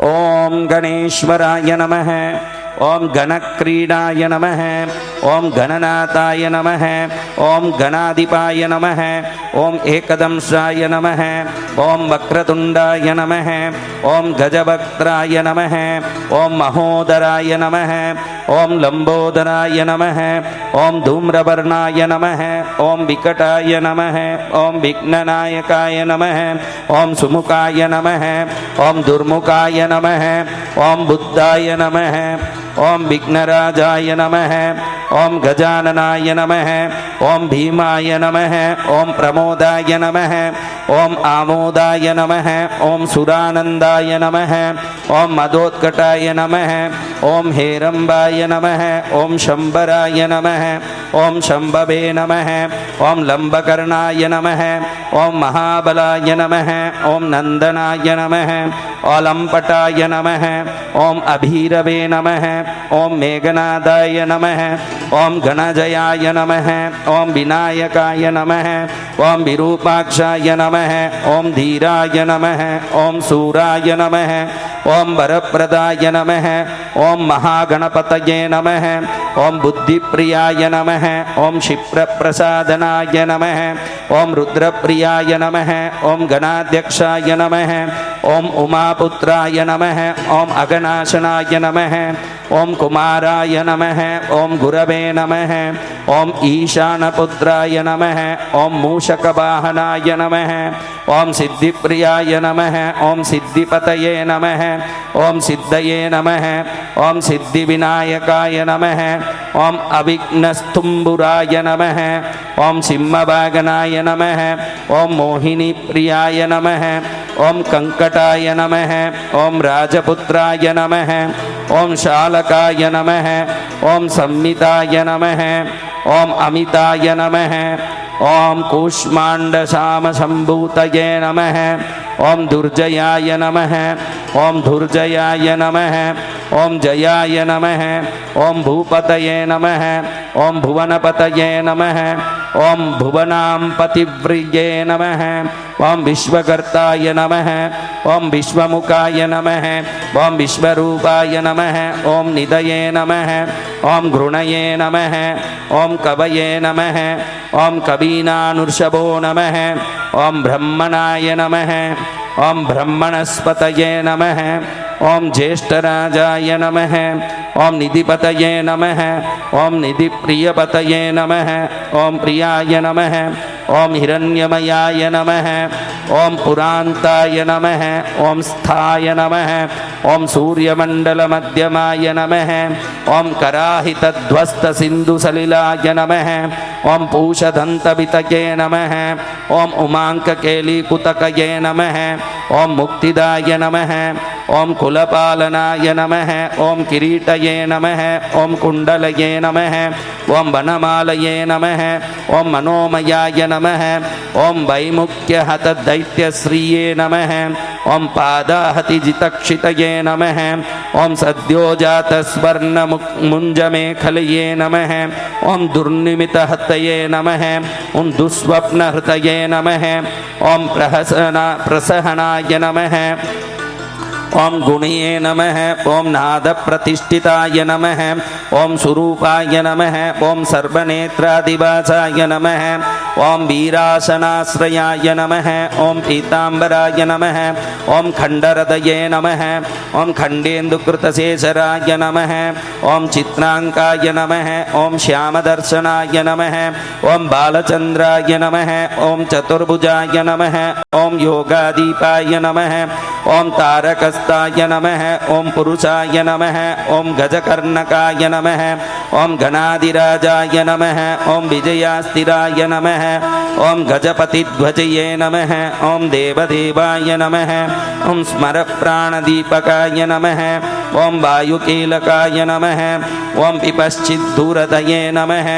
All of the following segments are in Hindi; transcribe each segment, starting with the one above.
ओम गणेश्वराय नमः। ओम गणक्रीडाय नमः। ओम गणनाथाय नमः। ओम गणाधिपाय नमः। ओम एकदंशाय नमः। ओम वक्रतुंडाय नमः। ओम गजवक्त्राय नमः। ओम महोदराय नमः। ओम लंबोदराय नमः। ओम धूम्रवर्णाय नमः। ओम विकटाय नमः। ओम विघ्ननायकाय नमः। ओम सुमुखाय नमः। ओम दुर्मुखाय नमः। ओम बुद्धाय नमः। ओम विघ्नराजाय नमः। ओम गजाननाय नमः। ओम भीमाय नमः। ओम प्रमोदाय नमः। ओम आमोदाय नमः। ओम सुरानंदाय नमः। ओम मदोत्कटाय नमः। ओम हेरंबाय नमः। ओम शंबराय नमः। ओम शंभवे नमः। ओम लंबकर्णाय नमः। ओम महाबलाय नमः। ओम नंदनाय नमः। ओलंपटाय नमः। ओम अभीरवे नमः। ओम मेघनादाय नमः। ओम गणजयाय नमः। ओम विनायकाय नमः। ओम विरूपाक्षाय नमः। ओम धीराय नमः। ओम सूराय नमः। ओम वरप्रदाय नमः। ओम महागणपतये नमः। ओम बुद्धिप्रियाय नमः। ओम क्षिप्रप्रसादनाय नमः। ओम रुद्रप्रियाय नमः। ओम गणाध्यक्षाय नमः। ओम उमापुत्राय नमः। ओम अगनाशनाय नमः। ओम कुमाराय नमः। ओम गुरवे नमः। ओम ईशानपुत्राय नमः। ओम मूषकवाहनाय नमः। ओम सिद्धिप्रियाय नमः। ओम सिद्धिपतये नमः। ओम सिद्धये नमः। ओम सिद्धिविनायकाय नमः। ओम अविघ्नस्तुम्बुराय नमः। ओम सिंहवागनाय नमः। ओम मोहिनीप्रियाय नमः। ओम कंकटाय नमः। ओम राजपुत्राय नमः। ओम शालकाय नमः। ओम संमिताय नमः। ओम अमिताय नमः। ओम कूष्माण्डशामशम्भूतये नमः। ओम दुर्जयाय नमः। ओम धुर्जयाय नमः। ओम जयाय नमः। ओम भूपतये नमः। ओम भुवनपतये नमः। ओम भुवनांपतिव्रिये नमः। ओम विश्वकर्ताय नमः। ओम विश्वमुखाय नमः। ओम विश्वरूपाय नमः। ओम निधये नमः। ओम घृणये नमः। ओम कवये नमः। ओम कवीनानुर्षभो नमः। ओम ब्रह्मणाय नमः। ओम ब्रह्मणस्पतये नमः। ओम ज्येष्ठराजाय नमः। ओम निधिपतये नमः। ओम निधिप्रियपतये नमः। ओम प्रियाय नमः। ओम हिरण्यमयाय नमः। ओम पुरांताय नमः। ओम स्थाय नमः। ओम सूर्यमंडलमध्यमाय नमः। ओम कराहितध्वस्तसिन्धुसलिलाय नमः। ओम पूषदन्तवितये नमः। ओम उमाङ्ककेलीकुतकये नमः। ओम मुक्तिदाय नमः। ओम कुलपालनाय नमः। ओम किरीटये नमः। ओम कुण्डलये नमः। ओम वनमालये नमः। ओम मनोमयाय नमः। ओम वैमुख्यहतदैत्यश्रिये नमः। ओम पादाहतिजितक्षितये नमः। ओम सद्योजातस्वर्णमुञ्जमेखलये नमः। ओम दुर्निमितहतये नमः। ओम दुःस्वप्नहृतये नमः। ओम प्रसहनाय नमः। ओम गुणये नमः। ओम नादप्रतिष्ठिताय नमः। ओम स्वरूपाय नमः। ओम सर्वनेत्रादिवासाय नमः। ओम वीरासनाश्रयाय नमः। ओम पीताम्बराय नमः। ओम खण्डहृदये नमः। ओम खण्डेन्दुकृतशेषराय नमः। ओम चित्रांकाय नमः। ओम श्यामदर्शनाय नमः। ओम बालचन्द्राय नमः। ओम चतुर्भुजाय नमः। ओम योगादीपाय नमः। ओम तारकस्ताय नमः। ओम पुरुषाय नमः। ओम गजकर्णकाय नमः। ओम गणाधिराजाय नमः। ओम विजयास्थिराय नमः। ओम गजपतिध्वजये नमः। ओम देवदेवाय नमः। ओम स्मरप्राणदीपकाय नमः। ओम वायुकीलकाय नमः। ओम विपश्चिद्धूरतये नमः।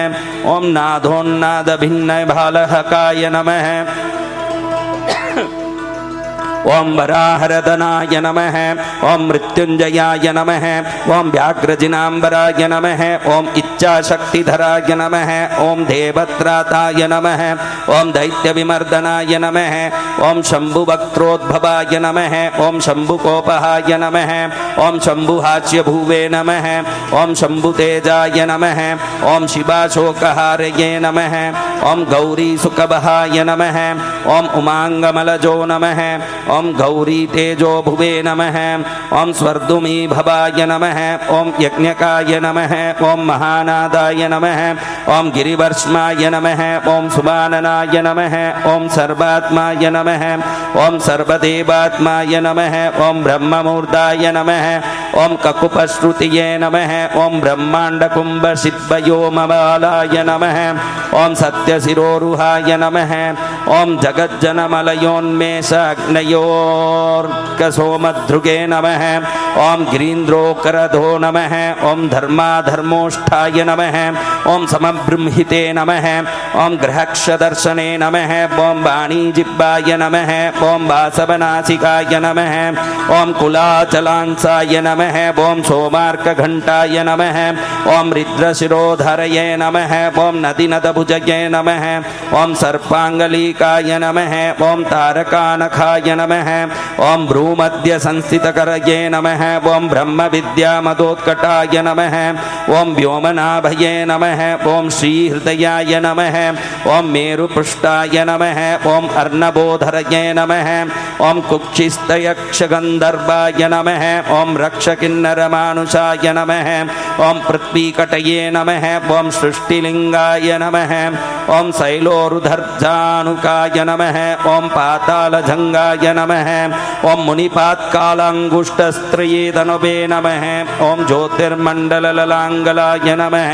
ओम नादोन्नादभिन्नभालहकाय नमः। ओम वराहरदनाय नमः ओम मृत्युंजयाय नमः ओम व्याघ्रजिनांबराय नमः ओम इच्छाशक्तिधराय नमः ओम देवत्राताय नमः ओम दैत्यविमर्दनाय नमः ओम शंभुवक्त्रोद्भवाय नमः ओम शंभुकोपहाय नमः ओम शंभुहाच्यभुवे नमः ओम शंभुतेजाय नमः ओम शिवाशोकहारये नमः ओम गौरीसुकबहाय नमः ओम उमांगमलजो नमः ओम गौरी तेजो भुवे नमः ओम स्वर्धुमी भवाय नमः ओम यज्ञकाय नमः ओम महानादाय नमः ओम गिरिवर्ष्माय नमः ओम सुबाननाय नमः ओम सर्वात्माय नमः ओम सर्वदेवात्माय नमः ओम ब्रह्ममूर्धाय नमः ओम ककुपश्रुतिये नमः ओम ब्रह्मांडकुंभशिद्वयोमबालाय नमः ओम सत्यशिरोरुहाय नमः ओम जगज्जनमलयोन्मेषाग्नयोर्कसोमध्रुगे नमः ओम गिरीन्द्रोकरधो नमः ओम धर्माधर्मोष्ठाय नमः ओम समब्रह्मिते नमः ओम ग्रहक्षदर्शने नमः ओम वाणीजिह्वाय नमः ओम वासवनासिकाय नमः ओम कुलाचलांसाय नमः ओम सोमार्कघंटाय नमः ओम रुद्रशिरोधरये नमः ओम नदीनदभुजये नमः ओम सर्पांगलीकाय नमः ओम तारकानखाय नमः ओम भ्रूमध्यसंस्थितकरये नमः ओम ब्रह्मविद्यामदोत्कटाय नमः ओम व्योमनाभये नमः ओम श्रीहृदयाय नमः ओम मेरुपृष्ठाय नमः ओम अर्णवोधरये नमः ओम कुक्षिस्तयक्षगन्धर्वाय नमः ओम रक्षकिन्नरमानुषाय नमः ओम पृथ्वीकटये नमः ओम सृष्टिलिंगाय नमः ओम शैलोरुधर्जानुकाय नमः ओम पातालजंगाय नमः ओम मुनिपात्कालांगुष्टस्त्रये धनुवे नमः ओम ज्योतिर्मंडललांगलाय नमः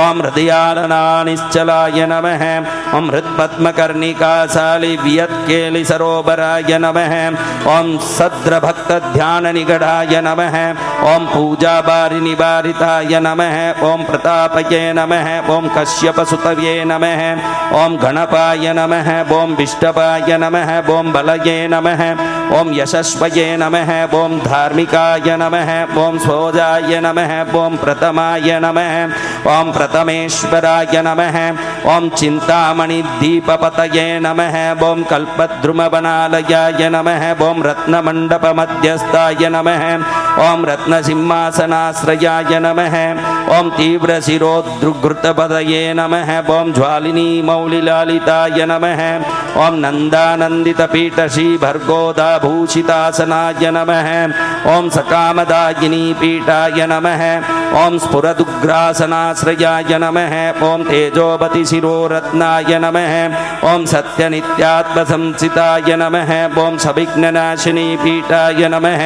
ओम हृदयालनानिश्चलाय नमः ओम हृत्पद्मकर्णिकाशालि वियत्केलि सरोवराय नमः ओम सद्रभक्तध्याननिगडाय नमः ओम पूजाबारिनिवारिताय नमः ओम प्रतापये नमः ओम कश्यपसुतये नमः ओम गणपाय नमः ओम विष्टपाय नमः ओम बलये नमः ओम यशस्वये नमः ओम धार्मिकाय नमः ओम स्वोजाय नमः ओम प्रथमाय नमः ओम प्रथमेश्वराय नमः ओम चिंतामणिदीपपतये नमः ओम कल्पद्रुमवनालयाय नमः ओम रत्नमण्डपमध्यस्थाय नमः ओम रत्नसिंहासनाश्रयाय नमः ओम तीव्रशिरोद्धृतपदये नमः ओम ज्वालिनी मौलिलालिताय नमः ओम नन्दानन्दितपीठश्रीभर्गोदाभूषितासनाय नमः ओम सकामदायिनी पीठाय नमः ओम स्फुरदुग्रासनाश्रयाय नमः ओम तेजोपतिशिरोरत्नाय नमः ओम सत्यनित्यात्मसंसिताय नमः ओम सविघ्ननाशिनी पीठाय नमः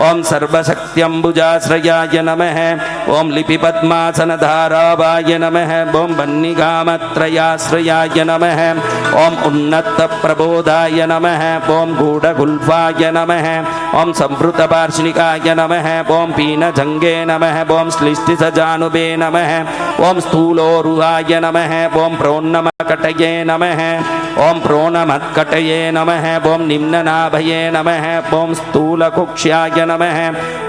ओम सर्वशक्त्यम्बुजाश्रयाय नमः ओम लिपिपद्मासनधारावाय नमः ओम वह्निगामत्रयाश्रयाय नमः ओम उन्नतप्रबोधाय नमः ओम गूढगुल्फाय नमः ओम संवृतपार्ष्णिकाय नमः ओम पीनजंगे नमः ओम श्लिष्टिसजानुवे नमः ओम स्थूलोरुहाय नमः ओम प्रोन्नमकटये नमः ओम प्रोन्नमत्कटये नमः ओम निम्ननाभये नमः ओम स्थूलकुक्ष्याय नमः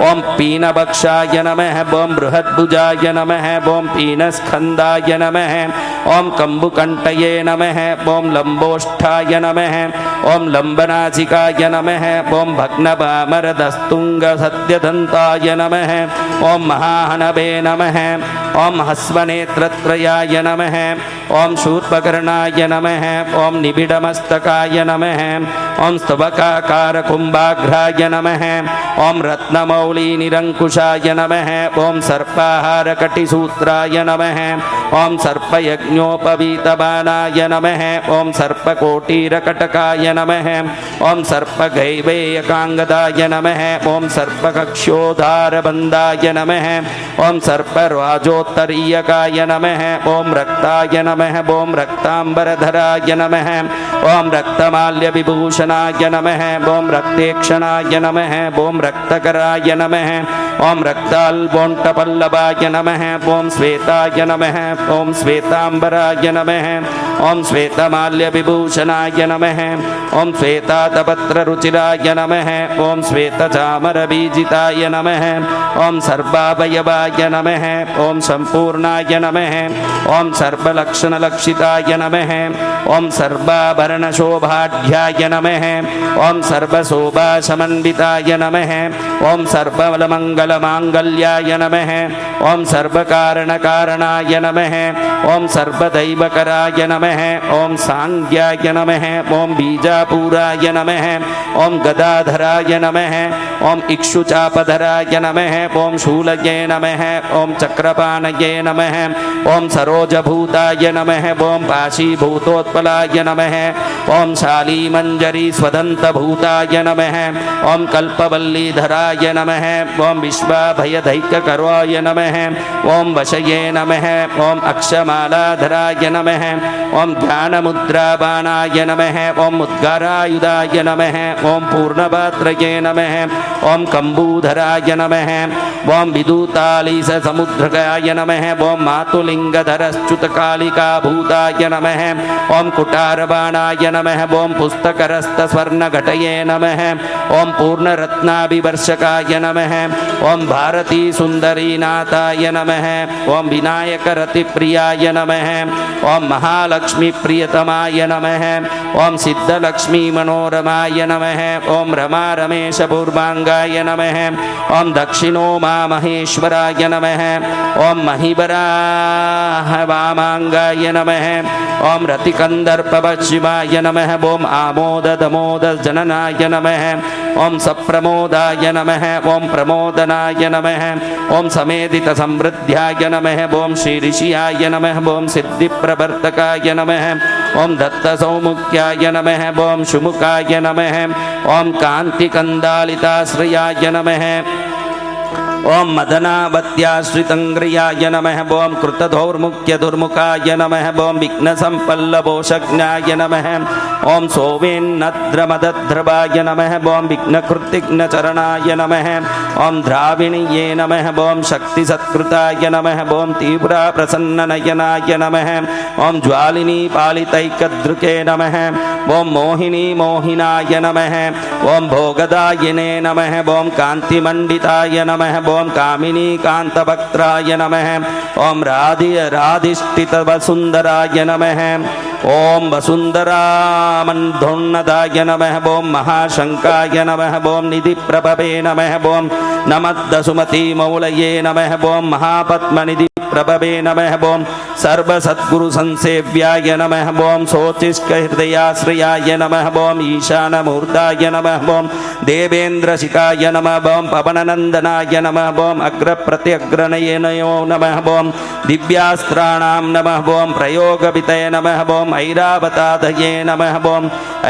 ओम पीनभक्षाय नमः ओम बृहद्भुजाय नमः ओम पीनस्कन्धाय नमः ओम कम्बुकण्टये नमः ओम लम्बोष्ठाय नमः ओम लम्बनासिकाय नमः ओम भग्नपामरदस्तुङ्गसत्यदन्ताय नमः ओम महाहनवे नमः ओम हस्वनेत्रत्रयाय नमः ओम शूर्पकर्णाय नमः ओम निबिडमस्तकाय नमः ओम स्तवकाकारकुम्भाग्राय नमः ओम रत्नमौलिनिरङ्कुशाय नमः ओम सर्पाहारकटिसूत्राय नमः ओम सर्पयज्ञोपवीतबाणाय नमः ओम सर्पकोटीरकटकाय नमः ओम सर्पगैवेयकाङ्गदाय नमः ओम सर्पकक्ष्योधारबन्धाय नमः ओम सर्पराजोत्तरीयकाय नमः ओम रक्ताय नमः ओम रक्तांबरधराय नमः ओम रक्तमाल्यविभूषणाय नमः ओम रक्तेक्षणाय नमः ओम रक्तकराय नमः ओम रक्ताल्बोण्टपल्लवाय नमः ओम श्वेताय नमः ओम श्वेतांबराय नमः ओम श्वेतमाल्य विभूषणाय नमः ओम श्वेतातपत्ररुचिराय नमः ओम श्वेतचामरबीजिताय नमः ओम सर्वावयवाय नमः ओम संपूर्णाय नमः ओम सर्वलक्षणलक्षिताय नमः ओम सर्वाभरणशोभाढ्याय नमः ओम सर्वशोभासमन्विताय नमः ओम सर्वमङ्गलमाङ्गल्याय नमः ओम सर्वकारणकारणाय नमः ओम सर्वदैवकराय नमः ओम सांज्ञाय नमः ओम बीजापुराय नमः ओम गदाधराय नमः ओम इक्षुचापधराय नमः ओम शूलये नमः ओम चक्रपाणये नमः ओम सरोजभूताय नमः ओम पाशीभूतोत्पलाय नमः ओम शालीमञ्जरी स्वदन्तभूताय नमः ओम कल्पवल्लीधराय नमः ओम विश्वाभयदैक्यकराय नमः ओम वशये नमः ओम अक्षमालाधराय नमः ओम ध्यानमुद्राबाणाय नमः ओम उद्गारायुधाय नमः ओम पूर्णपात्रये नमः ओम कम्बूधराय नमः ओम विदूतालीससमुद्रकाय नमः ओम मातुलिङ्गधरश्च्युतकालिकाभूताय नमः ओम कुटारबाणाय नमः ओम पुस्तकरस्तस्वर्णघटये नमः ओम पूर्णरत्नाभिवर्षकाय नमः ओम भारती सुन्दरीनाथाय नमः ओम विनायकरतिप्रियाय नमः ओम महालक्ष्मीप्रियतमाय नमः ओम सिद्धलक्ष्मीमनोरमाय नमः ओम रमारमेशपूर्वाङ्गाय नमः ओम दक्षिणोमामहेश्वराय नमः ओम महिवराहवामाङ्गाय नमः ओम रतिकन्दर्पशिवाय नमः ओम आमोददमोदजननाय नमः ओम सप्रमोदाय नमः ओम प्रमोदनाय नमः ओम समेदितसमृद्ध्याय नमः ओम श्रीऋषियाय नमः ओम सिद्धिप्रवर्तकाय नमः ओम दत्तसौमुख्याय नमः ओम शुमुखाय नमः ओम कान्तिकन्दालिताश्रयाय नमः ओम मदनावत्याश्रितङ्ग्रियाय नमः ओम कृतधौर्मुख्यदुर्मुखाय नमः ओम विघ्नसम्पल्लवोषज्ञाय नमः ओम सोमेन्नद्रमदद्रवाय नमः ओम विघ्नकृतिघ्नचरणाय नमः ओम द्राविणीये नमः ओम शक्तिसत्कृताय नमः ओम तीव्राप्रसन्ननयनाय नमः ओम ज्वालिनी पालितैकदृके नमः ओम मोहिनी मोहिनाय नमः ओम भोगदायिने नमः ओम कान्तिमण्डिताय नमः ओम कामिनी कांतवक्त्राय नमः ओम राधिष्ठितवसुंदराय नमः ओम वसुंधरामन्धोन्नदाय नमः ओम महाशंकाय नमः ओम निधिप्रभवे नमः ओम नमद्दसुमतीमौलये नमः ओम महापद्मनिधि प्रभवे नमः ओम सर्वसद्गुरुसंसेव्याय नमः ओम शोचिष्कहृदयाश्रयाय नमः ओम ईशानमूर्ताय नमः ओम देवेन्द्रशिखाय नमः ओम पवननन्दनाय नमः ओम अग्रप्रत्यग्रनयनयो नमः ओम दिव्यास्त्राणां नमः ओम प्रयोगवितये नमः ओम ऐरावतादये नमः ओम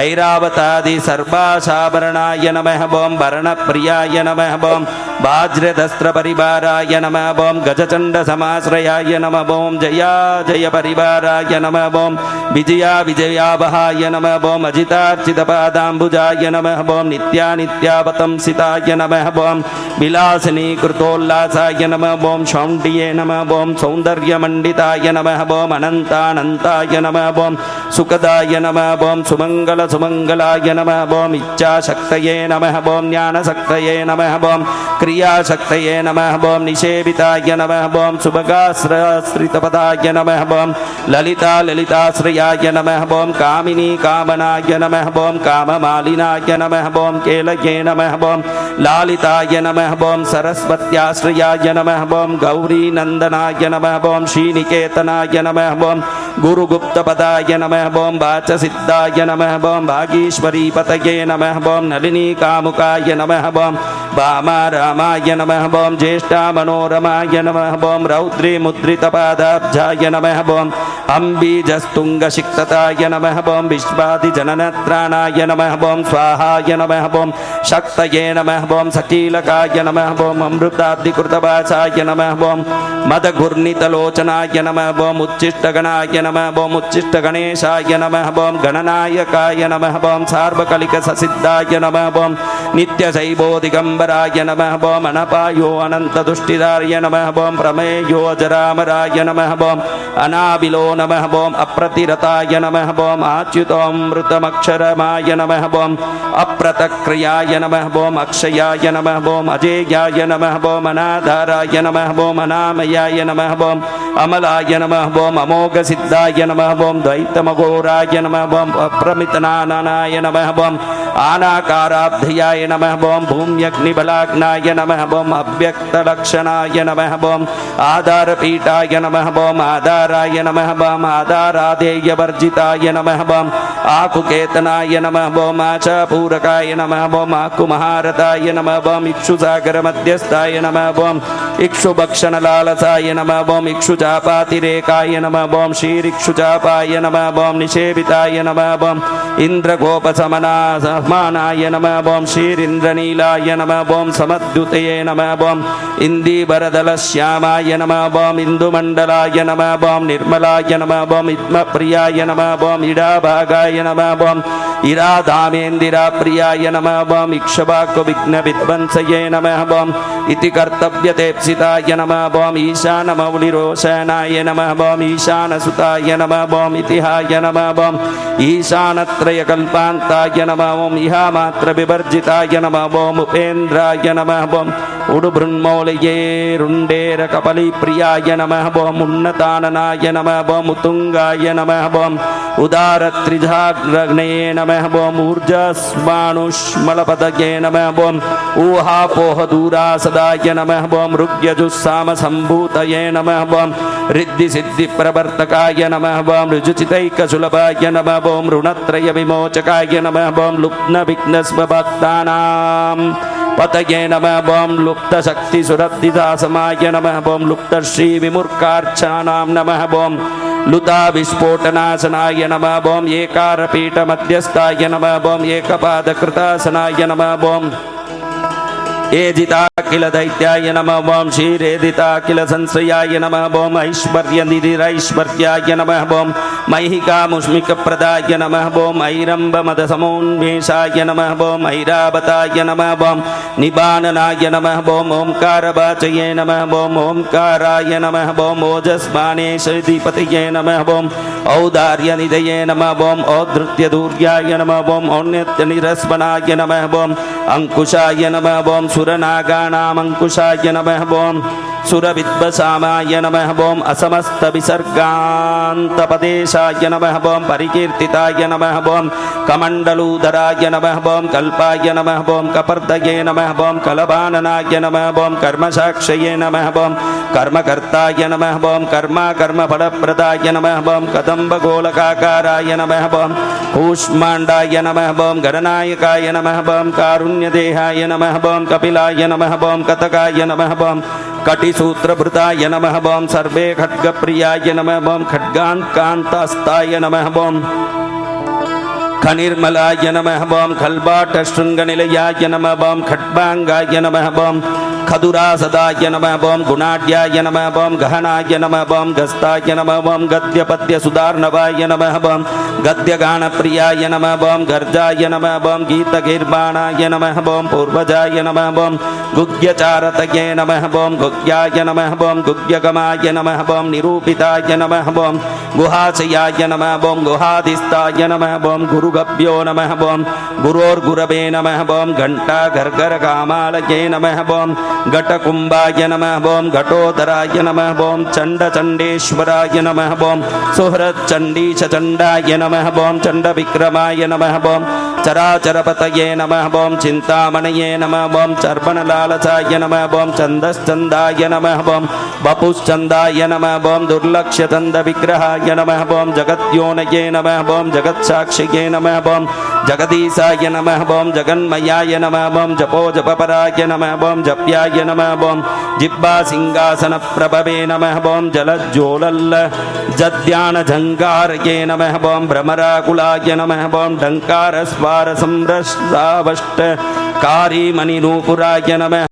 ऐरावतादि सर्वासाभरणाय नमः ओम वरणप्रियाय नमः ओम वाज्रदस्त्रपरिवाराय नमः ओम गजचण्डसमाश्रयाय नमः ओम जया जय परिवाराय नमः ओम विजया विजयावहाय नमः ओम अजितार्चितपादाम्बुजाय नमः ओम नित्यानित्यावतंसिताय नमः ओम विलासिनी कृतोल्लासाय नमः ओम शौण्डिये नमः ओम सौन्दर्यमण्डिताय नमः ओम अनन्तानन्ताय नमः ओम सुखदाय नमः ओम सुमङ्गल सुमङ्गलाय नमः ओम इच्छाशक्तये नमः ओम ज्ञानशक्तये नमः ओम क्रियाशक्तये नमः ओम निषेविताय नमः ओम सुभगाश्रितपदाय नमः ओम ललिता ललिताश्रयाय नमः ओम कामिनी कामनाय नमः ओम काममालिनाय नमः ओम केलये नमः ओम लालिताय नमः ओम सरस्वत्याश्रयाय नमः ओम गौरी नंदनाय नमः ओम श्रीनिकेतनाय नमः ओम गुरुगुप्तपदाय नमः ओम वाचसिद्धाय नमः ओम भागीश्वरीपतये नमः ओम नलिनी कामुकाय नमः ओम वामारामाय नमः ओम ज्येष्ठामनोरमाय नमः ओम रौद्री मुद्रितपादाब्जाय नमः ओम अम्बीजस्तुङ्गसिक्तताय नमः ओम विश्वादिजननत्राणाय नमः ओम स्वाहाय नमः ओम शक्तये नमः ओम सकीलकाय नमः ओम अमृताब्धिकृतवासाय नमः ओम मदघूर्णितलोचनाय नमः ओम उच्चिष्टगणाय नमः ओम उच्चिष्टगणेशाय नमः ओम गणनायकाय नमः ओम सार्वकलिकससिद्धाय नमः ओम नित्यशैवोदिगम्बराय नमः ओम अनपायो अनन्तदुष्टिदाय नमः ओम प्रमेयो अजरामराय नमः ओम अनाबिलो नमः ओम अप्रतिरताय नमः ओम आच्युतोऽमृतमक्षरमाय नमः ओम अप्रतक्रियाय नमः ओम अक्षयाय नमः ओम अजेयाय नमः ओम अनाधाराय नमः ओम अनामयाय नमः ओम अमलाय नमः ओम अमोघसिद्धाय नमः ओम द्वैतमघोराय नमः ओम अप्रमितनानाय नमः ओम आनाकाराब्धयाय नमः ओम भूम्यग्निबलाग्नाय नमः ओम अव्यक्तलक्षणाय नमः ओम आधारपीठाय नमः ओम आधाराय नमः ओम आधारादेयवर्जिताय नमः ओम आकुकेतनाय नमः ओम आचापूरकाय नमः ओम आकुमहारताय नमः ओम इक्षुसागरमध्यस्थाय नमः ओम इक्षुभक्षणलालसाय नमः ओम इक्षुचापातिरेकाय नमः ओम श्रीरिक्षुचापाय नमः ओम निषेविताय नमः ओम इन्द्रगोपसमनाय नमः ओम श्रीरिन्द्रनीलाय नमः ओम समद्युतये नमः ओम इन्दीवरदलश्यामाय नमः ओम इन्दुमण्डलाय नमः ओम निर्मलाय नमः ओम इत्मप्रियाय नमः ओम इडाभागाय नमः ओम इराधामेन्दिराप्रियाय नमः ओम इक्षवाकुविघ्नविध्वंसये नमः ओम इति कर्तव्यतेप्सिताय नमः ओम ईशानमौलिरोशनाय नमः ओम ईशानसुताय नमः ओम इतिहाय नमः ओम ईशानत्रयकल्पान्ताय नमः ओम इहामात्रविवर्जिताय नमः ओम उपेन्द्राय नमः ओम उडुबृन्मौलये रुण्डेरकपलिप्रियाय नमः ओम उन्नताननाय नमः ओम उत्तुङ्गाय नमः ओम उदारत्रिजाग्रग्ने नमः ओम ऊर्जस्मानुष्मलपदये नमः ओम ऊहापोहदूरासदाय नमः ओम ऋग्यजुस्सामसम्भूतये नमः ओम रिद्धिसिद्धिप्रवर्तकाय नमः ओम ऋजुचितैकसुलभाय नमः ओम ऋणत्रयविमोचकाय नमः ओम लुप्तविघ्नस्वभक्तानां पतये नमः ओम लुप्तशक्तिसुरब्धिदासमाय नमः ओम लुप्तश्रीविमुर्कार्चानां नमः ओम लुताविस्फोटनाशनाय नमः ओम एकारपीठमध्यस्थाय नमः ओम एकपादकृतासनाय नमः ओम एजिताखिल दैत्याय नमः ओम श्रीरेदिताखिल संश्रयाय नमः ओम ऐश्वर्यनिधिरैश्वर्याय नमः ओम मैहिकामुष्मिकप्रदाय नमः ओम ऐरम्बमदसमोन्मेषाय नमः ओम ऐरावताय नमः ओम निबाननाय नमः ओम ओंकारवाचये नमः ओम ओंकाराय नमः ओम ओजस्मानेशदीपतये नमः ओम औदार्यनिधये नमः ओम औद्धृत्यदूर्याय नमः ओम औन्नत्यनिरस्मनाय नमः ओम अंकुशाय नमः ओम सुरनागानामंकुशाय नमः ओम सुरविद्वसामाय नमः ओम असमस्तविसर्गान्तपदेशाय नमः ओम परिकीर्तिताय नमः ओम कमण्डलूधराय नमः ओम कल्पाय नमः ओम कपर्दये नमः ओम कलबाननाय नमः ओम कर्मसाक्षये नमः ओम कर्मकर्ताय नमः ओम कर्मफलप्रदाय नमः ओम कदम्बगोलकाकाराय नमः ओम कूष्माण्डाय नमः ओम गणनायकाय नमः ओम कारुण्यदेहाय नमः ओम कपिलाय नमः ओम कतकाय नमः ओम कटिसूत्रभृताय नमः ओम सर्वे खड्गप्रियाय नमः ओम खड्गान्कान्तास्ताय नमः ओम खनिर्मलाय नमः ओम खल्बाटशृङ्गनिलयाय नमः ओम खड्बाङ्गाय नमः ओम खदुरासदाय नमः ओम गुणाढ्याय नमः ओम गहनाय नमः ओम गस्ताय नमः ओम गद्यपद्यसुधार्णवाय नमः ओम गद्यगानप्रियाय नमः ओम गर्जाय नमः ओम गीतगीर्वाणाय नमः ओम पूर्वजाय नमः ओम गुह्यचारतये नमः ओम गुह्याय नमः ओम गुह्यगमाय नमः ओम निरूपिताय नमः ओम गुहाशयाय नमः ओम गुहाधिस्थाय नमः ओम गुरुगभ्यो नमः ओम गुरोर्गुरवे नमः ओम घण्टाघर्घरकामालये नमः ओम घटकुम्भाय नमः ओम घटोदराय नमः ओम चण्डचण्डेश्वराय नमः ओम सुहृच्चण्डीशचण्डाय नमः ओम चण्डविक्रमाय नमः ओम चराचरपतये नमः ओम चिन्तामणये नमः ओम चर्पणलालसाय नमः ओम छन्दश्चन्दाय नमः ओम वपुश्चन्दाय नमः ओम दुर्लक्ष्यचन्दविग्रहाय नमः ओम जगद्योनये नमः ओम जगत्साक्षिये नमः ओम जगदीशाय नमः ओम जगन्मयाय नमः ओम जपोजपपराय नमः ओम जप्याय नमः ओम जिह्वासिंहासनप्रभवे नमः ओम जलज्ज्वलल्ल जद्यानझङ्कारये नमः ओम भ्रमराकुलाय नमः ओम डङ्कारस्वारसंरसावष्टकारीमणिनूपुराय नमः